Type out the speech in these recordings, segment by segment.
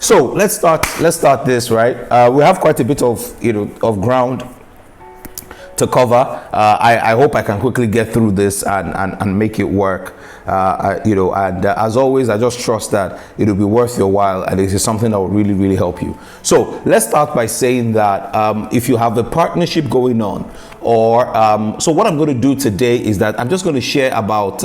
So let's start this, right? We have quite a bit of of ground to cover. I hope I can quickly get through this and make it work. And as always, I just trust that it'll be worth your while, and this is something that will really help you. So let's start by saying that if you have a partnership going on, or so what I'm going to do today is that I'm just going to share about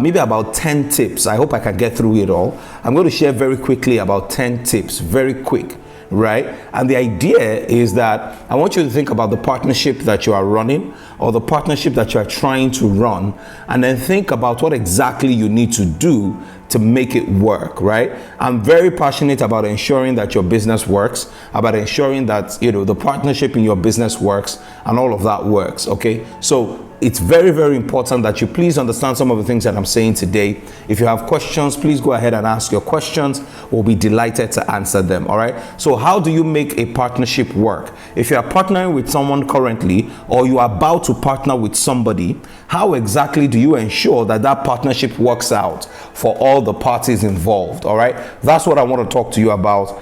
maybe about 10 tips. I hope I can get through it all. I'm going to share very quickly about 10 tips, very quick. Right? And the idea is that I want you to think about the partnership that you are running, or the partnership that you are trying to run, and then think about what exactly you need to do to make it work, right? I'm very passionate about ensuring that your business works, about ensuring that the partnership in your business works, and all of that works. Okay, so it's very important that you please understand some of the things that I'm saying today. If you have questions, please go ahead and ask your questions. We'll be delighted to answer them. All right, so how do you make a partnership work? If you are partnering with someone currently, or you are about to partner with somebody, how exactly do you ensure that that partnership works out for all the parties involved? All right, that's what I want to talk to you about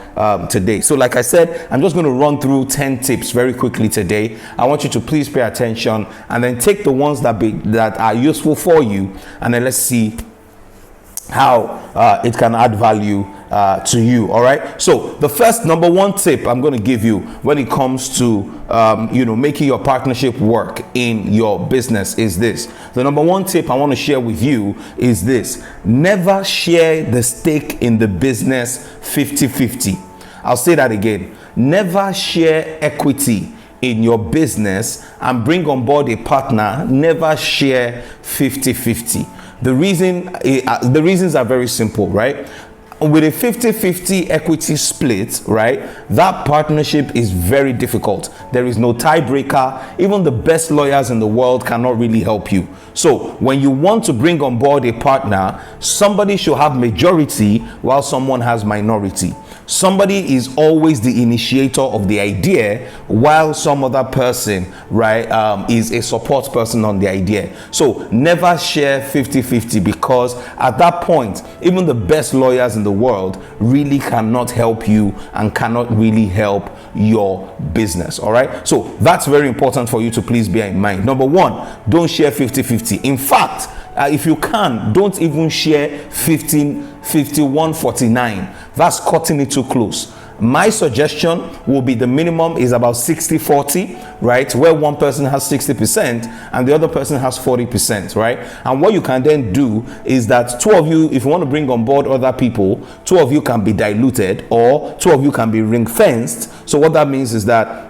today. So like I said, I'm just going to run through 10 tips very quickly today. I want you to please pay attention and then take the ones that are useful for you, and then let's see how it can add value to you. All right, so the first number one tip I'm going to give you when it comes to making your partnership work in your business is this. The number one tip I want to share with you is this: never share the stake in the business 50-50. I'll say that again. Never share equity in your business and bring on board a partner. Never share 50-50. The reasons are very simple, right? With a 50-50 equity split, right, that partnership is very difficult. There is no tiebreaker. Even the best lawyers in the world cannot really help you. So when you want to bring on board a partner, somebody should have majority while someone has minority. Somebody is always the initiator of the idea, while some other person, right, is a support person on the idea. So never share 50-50, because at that point, even the best lawyers in the world really cannot help you and cannot really help your business. All right, so that's very important for you to please bear in mind. Number one, don't share 50-50. In fact, if you can, don't even share 51-49. That's cutting it too close. My suggestion will be the minimum is about 60-40, right, where one person has 60% and the other person has 40%, right? And what you can then do is that two of you, if you want to bring on board other people, two of you can be diluted, or two of you can be ring fenced. So what that means is that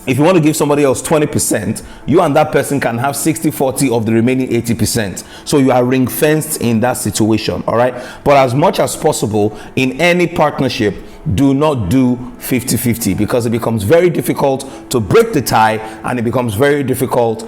if you want to give somebody else 20%, you and that person can have 60-40 of the remaining 80%. So you are ring fenced in that situation. All right, but as much as possible in any partnership, do not do 50-50, because it becomes very difficult to break the tie, and it becomes very difficult.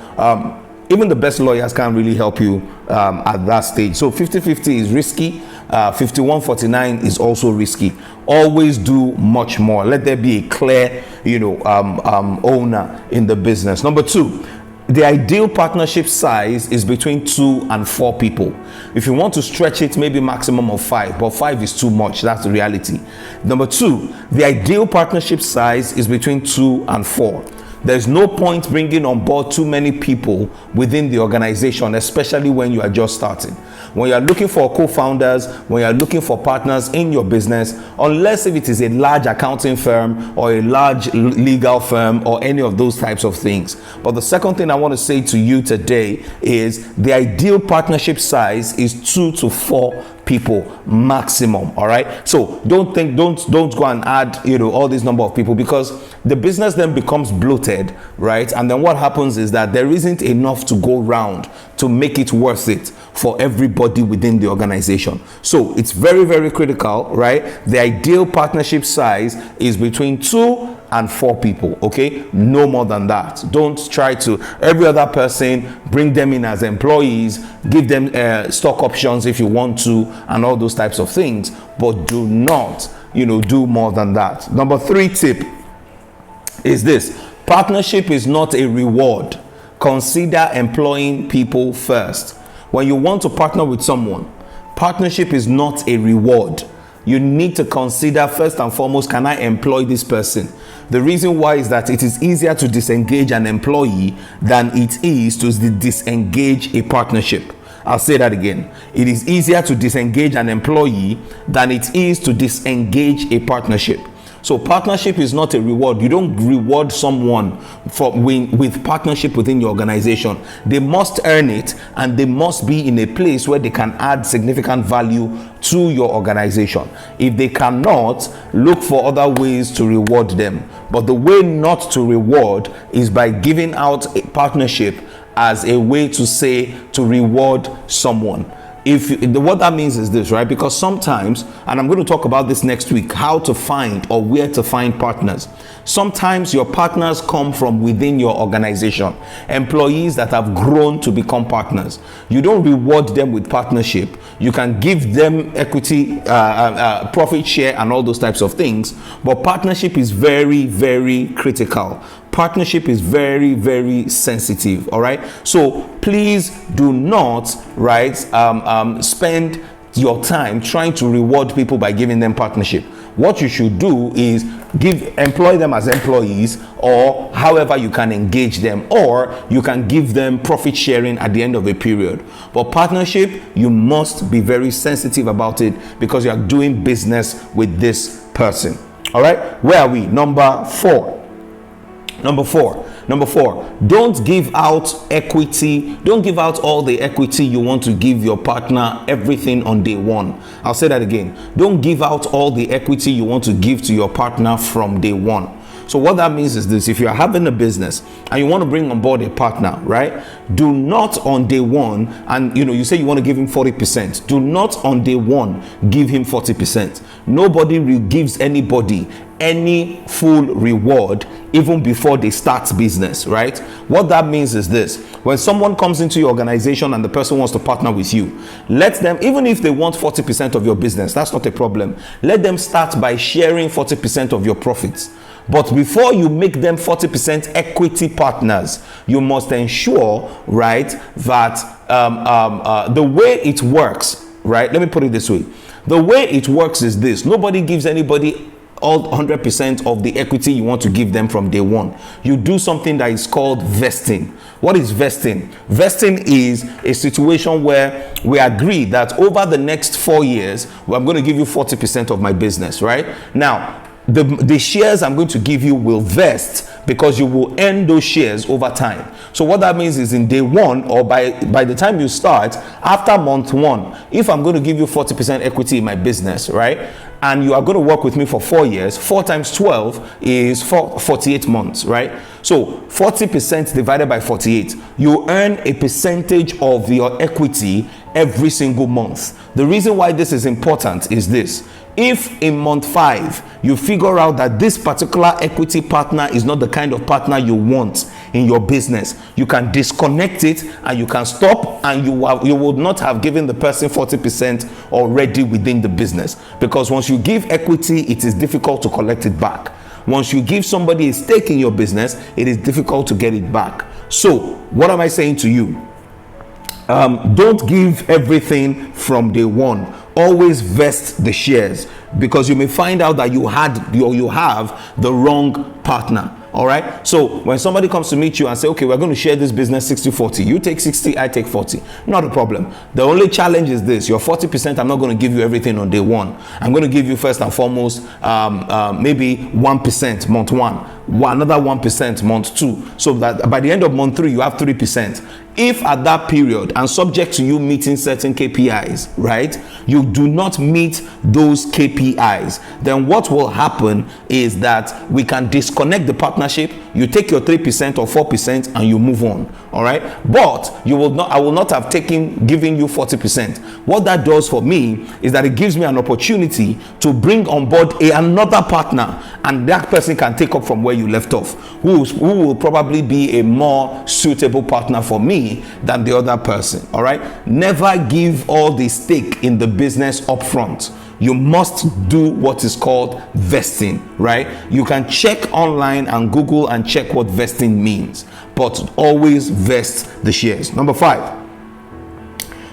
Even the best lawyers can't really help you at that stage. So 50-50 is risky. 51-49 is also risky. Always do much more. Let there be a clear owner in the business. Number two, the ideal partnership size is between 2 and 4 people. If you want to stretch it, maybe maximum of 5, but 5 is too much. That's the reality. Number two, the ideal partnership size is between 2 and 4. There's no point bringing on board too many people within the organization, especially when you are just starting. When you are looking for co-founders, when you are looking for partners in your business, unless if it is a large accounting firm or a large legal firm or any of those types of things. But the second thing I want to say to you today is the ideal partnership size is 2 to 4 people maximum. All right, so don't go and add all this number of people, because the business then becomes bloated, right? And then what happens is that there isn't enough to go round to make it worth it for everybody within the organization. So it's very critical, right? The ideal partnership size is between 2 and 4 people. Okay, no more than that. Don't try to every other person, bring them in as employees, give them stock options if you want to, and all those types of things, but do not do more than that. Number 3 tip is this: partnership is not a reward. Consider employing people first. When you want to partner with someone, partnership is not a reward. you need to consider first and foremost, can I employ this person? The reason why is that it is easier to disengage an employee than it is to disengage a partnership. I'll say that again. It is easier to disengage an employee than it is to disengage a partnership. So partnership is not a reward. You don't reward someone with partnership within your organization. They must earn it, and they must be in a place where they can add significant value to your organization. If they cannot, look for other ways to reward them. But the way not to reward is by giving out a partnership as a way to say to reward someone. What that means is this, right? Because sometimes, and I'm going to talk about this next week, how to find or where to find partners. Sometimes your partners come from within your organization, employees that have grown to become partners. You don't reward them with partnership. You can give them equity, profit share, and all those types of things. But partnership is very, very critical. Partnership is very, very sensitive. All right. So please do not, right, spend your time trying to reward people by giving them partnership. What you should do is employ them as employees, or however you can engage them, or you can give them profit sharing at the end of a period. But partnership, you must be very sensitive about it, because you are doing business with this person. All right. Where are we? Number four. Don't give out equity. Don't give out all the equity you want to give your partner, everything on day one. I'll say that again. Don't give out all the equity you want to give to your partner from day one. So what that means is this: if you are having a business and you want to bring on board a partner, right, do not on day one, and you say you want to give him 40%, do not on day one give him 40%. Nobody gives anybody any full reward even before they start business, right? What that means is this: when someone comes into your organization and the person wants to partner with you, let them, even if they want 40% of your business, that's not a problem. Let them start by sharing 40% of your profits. But before you make them 40% equity partners, you must ensure, right, that the way it works, right? Let me put it this way. The way it works is this: nobody gives anybody all 100% of the equity you want to give them from day one. You do something that is called vesting. What is vesting? Vesting is a situation where we agree that over the next 4 years, I'm going to give you 40% of my business, right? Now, the shares I'm going to give you will vest because you will earn those shares over time. So what that means is, in day one, or by the time you start, after month one, if I'm going to give you 40% equity in my business, right, and you are going to work with me for 4 years, 4 times 12 is 48 months, right? So 40% divided by 48, you earn a percentage of your equity every single month. The reason why this is important is this: if in month 5 you figure out that this particular equity partner is not the kind of partner you want in your business, you can disconnect it and you can stop, and you would not have given the person 40% already within the business. Because once you give equity, it is difficult to collect it back. Once you give somebody a stake in your business, it is difficult to get it back. So what am I saying to you? Don't give everything from day one. Always vest the shares, because you may find out that you have the wrong partner. All right. So when somebody comes to meet you and say, okay, we're going to share this business 60-40, you take 60, I take 40, not a problem. The only challenge is this: your 40%, I'm not going to give you everything on day one. I'm going to give you first and foremost maybe 1% month 1, another 1% month 2, so that by the end of month 3 you have 3%. If at that period, and subject to you meeting certain KPIs, right, you do not meet those KPIs, then what will happen is that we can disconnect the partnership. You take your 3% or 4% and you move on. All right. But I will not have giving you 40%. What that does for me is that it gives me an opportunity to bring on board another partner, and that person can take up from where you left off, who will probably be a more suitable partner for me than the other person. All right. Never give all the stake in the business up front. You must do what is called vesting, right? You can check online and Google and check what vesting means, but always vest the shares. Number 5,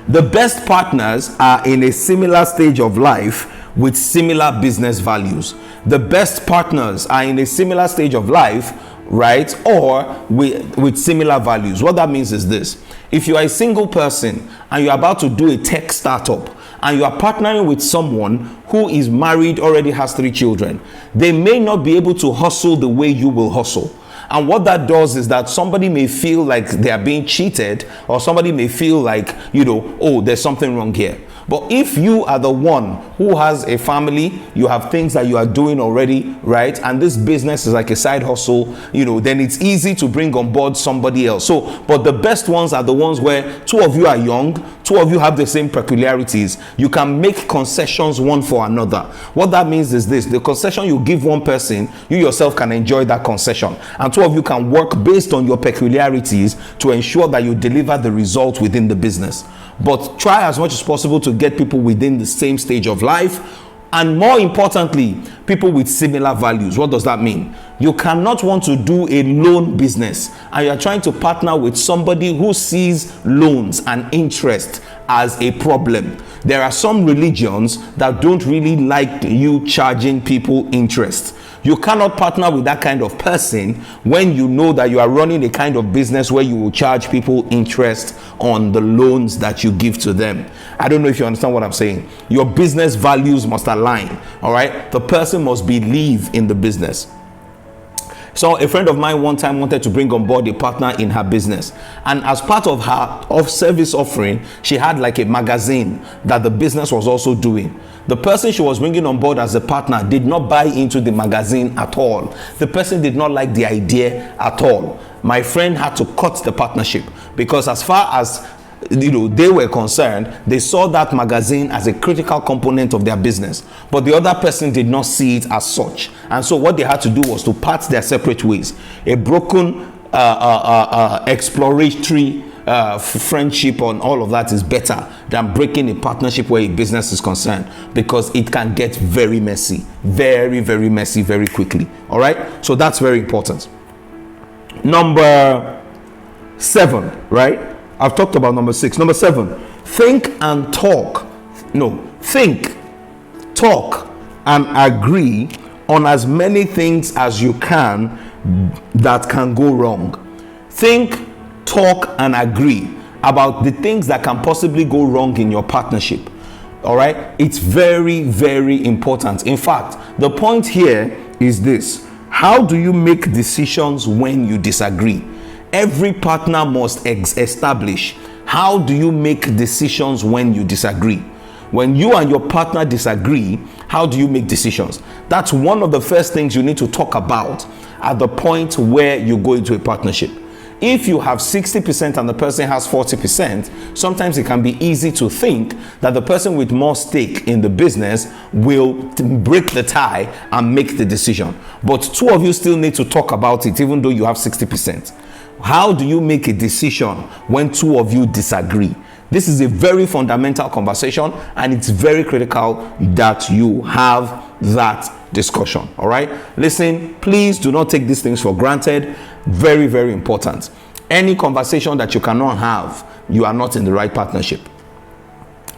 the best partners are in a similar stage of life with similar business values. The best partners are in a similar stage of life, right? Or with similar values. What that means is this: if you are a single person and you're about to do a tech startup, and you are partnering with someone who is married, already has 3 children, they may not be able to hustle the way you will hustle. And what that does is that somebody may feel like they are being cheated, or somebody may feel like, oh, there's something wrong here. But if you are the one who has a family, you have things that you are doing already, right? And this business is like a side hustle, then it's easy to bring on board somebody else. So, but the best ones are the ones where 2 of you are young, 2 of you have the same peculiarities. You can make concessions one for another. What that means is this: the concession you give one person, you yourself can enjoy that concession. And 2 of you can work based on your peculiarities to ensure that you deliver the result within the business. But try as much as possible to get people within the same stage of life, and more importantly, people with similar values. What does that mean? You cannot want to do a loan business and you are trying to partner with somebody who sees loans and interest as a problem. There are some religions that don't really like you charging people interest. You cannot partner with that kind of person when you know that you are running a kind of business where you will charge people interest on the loans that you give to them. I don't know if you understand what I'm saying. Your business values must align, all right? The person must believe in the business. So a friend of mine one time wanted to bring on board a partner in her business, and as part of her service offering, she had like a magazine that the business was also doing. The person she was bringing on board as a partner did not buy into the magazine at all. The person did not like the idea at all. My friend had to cut the partnership because, as far as they were concerned, they saw that magazine as a critical component of their business, but the other person did not see it as such. And so what they had to do was to part their separate ways. A broken exploratory friendship and all of that is better than breaking a partnership where a business is concerned, because it can get very messy, very, very messy very quickly. All right, so that's very important. Number 7, right? I've talked about number 6. Number 7, think, talk, and agree on as many things as you can that can go wrong. Think, talk, and agree about the things that can possibly go wrong in your partnership. All right, it's very, very important. In fact, the point here is this: how do you make decisions when you disagree? Every partner must establish, how do you make decisions when you disagree? When you and your partner disagree, how do you make decisions? That's one of the first things you need to talk about at the point where you go into a partnership. If you have 60% and the person has 40%, sometimes it can be easy to think that the person with more stake in the business will break the tie and make the decision. But 2 of you still need to talk about it, even though you have 60%. How do you make a decision when 2 of you disagree? This is a very fundamental conversation, and it's very critical that you have that discussion. All right, listen, please do not take these things for granted. Very, very important. Any conversation that you cannot have, you are not in the right partnership.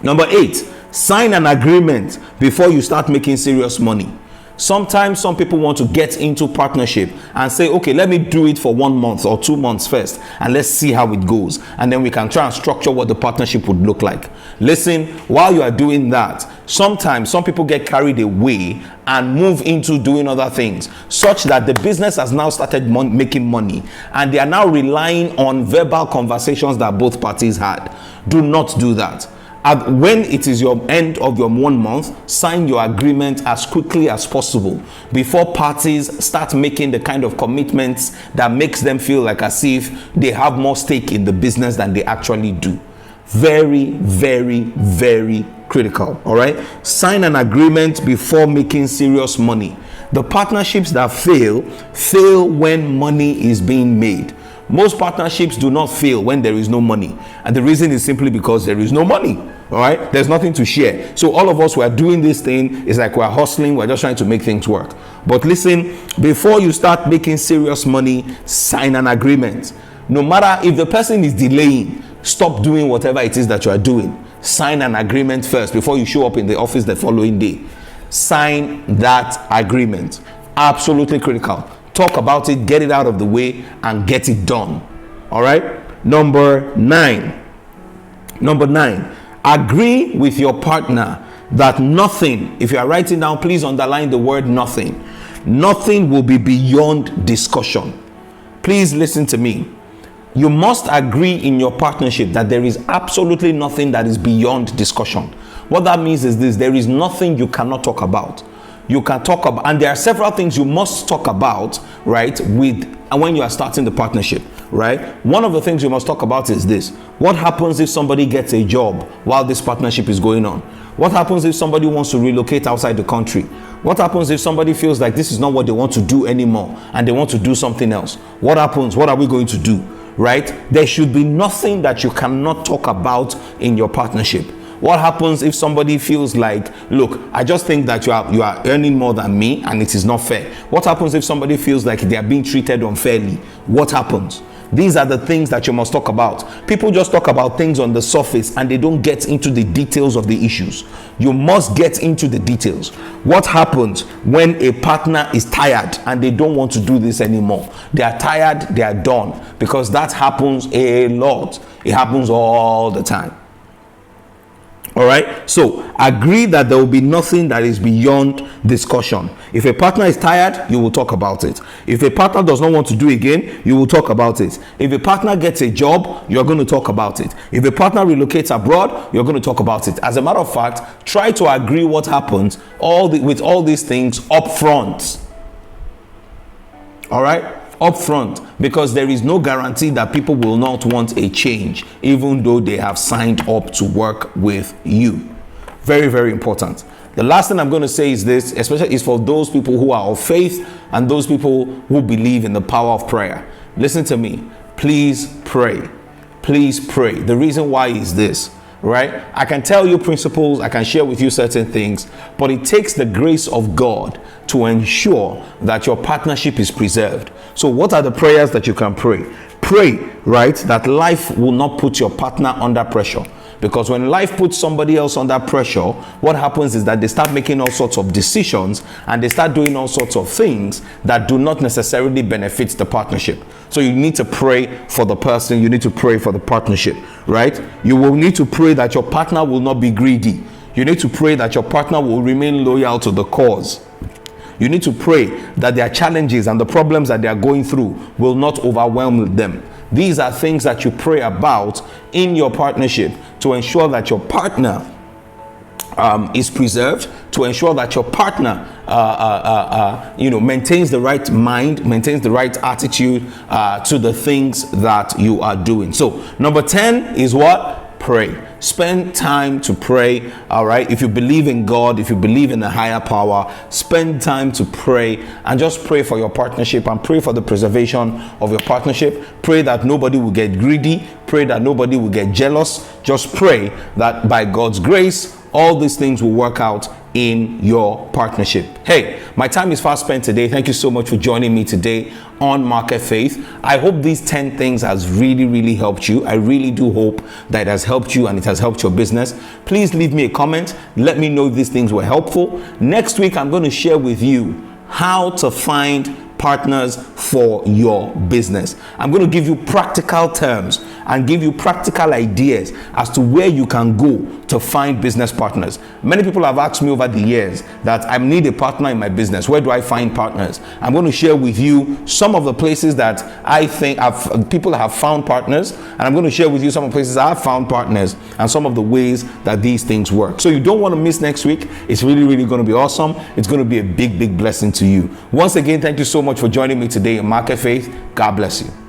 Number 8, sign an agreement before you start making serious money. Sometimes some people want to get into partnership and say, okay, let me do it for 1 month or 2 months first, and let's see how it goes, and then we can try and structure what the partnership would look like. Listen, while you are doing that, sometimes some people get carried away and move into doing other things, such that the business has now started making money, and they are now relying on verbal conversations that both parties had. Do not do that. When it is your end of your 1 month, sign your agreement as quickly as possible before parties start making the kind of commitments that makes them feel like as if they have more stake in the business than they actually do. Very, very, very critical. All right, sign an agreement before making serious money. The partnerships that fail when money is being made. Most partnerships do not fail when there is no money, and the reason is simply because there is no money. All right, there's nothing to share. So all of us who are doing this thing is like we're hustling, we're just trying to make things work. But listen, before you start making serious money, sign an agreement. No matter if the person is delaying, stop doing whatever it is that you are doing. Sign an agreement first before you show up in the office the following day. sign that agreement. Absolutely critical. Talk about it, get it out of the way, and get it done. All right. Number nine, agree with your partner that nothing, if you are writing down, please underline the word nothing. Nothing will be beyond discussion. Please listen to me. You must agree in your partnership that there is absolutely nothing that is beyond discussion. What that means is this: there is nothing you cannot talk about. You can talk about, and there are several things you must talk about, right, when you are starting the partnership, right? One of the things you must talk about is this: what happens if somebody gets a job while this partnership is going on? What happens if somebody wants to relocate outside the country? What happens if somebody feels like this is not what they want to do anymore and they want to do something else? What happens? What are we going to do? Right? There should be nothing that you cannot talk about in your partnership. What happens if somebody feels like, look, I just think that you are earning more than me and it is not fair? What happens if somebody feels like they are being treated unfairly? What happens? These are the things that you must talk about. People just talk about things on the surface and they don't get into the details of the issues. You must get into the details. What happens when a partner is tired and they don't want to do this anymore? They are tired, they are done, because that happens a lot. It happens all the time. All right, so agree that there will be nothing that is beyond discussion. If a partner is tired, you will talk about it. If a partner does not want to do again, you will talk about it. If a partner gets a job, you're going to talk about it. If a partner relocates abroad, you're going to talk about it. As a matter of fact, try to agree what happens with all these things up front. All right, up front, because there is no guarantee that people will not want a change, even though they have signed up to work with you. Very, very important. The last thing I'm going to say is this, especially is for those people who are of faith and those people who believe in the power of prayer. Listen to me. Please pray. Please pray. The reason why is this, right? I can tell you principles, I can share with you certain things, but it takes the grace of God to ensure that your partnership is preserved. So what are the prayers that you can pray? Pray, right, that life will not put your partner under pressure. Because when life puts somebody else under pressure, what happens is that they start making all sorts of decisions and they start doing all sorts of things that do not necessarily benefit the partnership. So you need to pray for the person, you need to pray for the partnership, right? You will need to pray that your partner will not be greedy. You need to pray that your partner will remain loyal to the cause. You need to pray that their challenges and the problems that they are going through will not overwhelm them. These are things that you pray about in your partnership to ensure that your partner is preserved, to ensure that your partner maintains the right mind, maintains the right attitude to the things that you are doing. So number 10 is what? Pray. Spend time to pray. All right, if you believe in God, if you believe in a higher power, spend time to pray and just pray for your partnership and pray for the preservation of your partnership. Pray that nobody will get greedy. Pray that nobody will get jealous. Just pray that by God's grace, all these things will work out in your partnership. Hey, my time is fast spent today. Thank you so much for joining me today on Market Faith. I hope these 10 things has really helped you. I really do hope that it has helped you and it has helped your business. Please leave me a comment. Let me know if these things were helpful. Next week, I'm going to share with you how to find partners for your business. I'm going to give you practical terms and give you practical ideas as to where you can go to find business partners. Many people have asked me over the years that I need a partner in my business. Where do I find partners? I'm going to share with you some of the places that I think people have found partners, and I'm going to share with you some of the places I've found partners and some of the ways that these things work. So you don't want to miss next week. It's really going to be awesome. It's going to be a big blessing to you. Once again, thank you so much for joining me today in Market Faith. God bless you.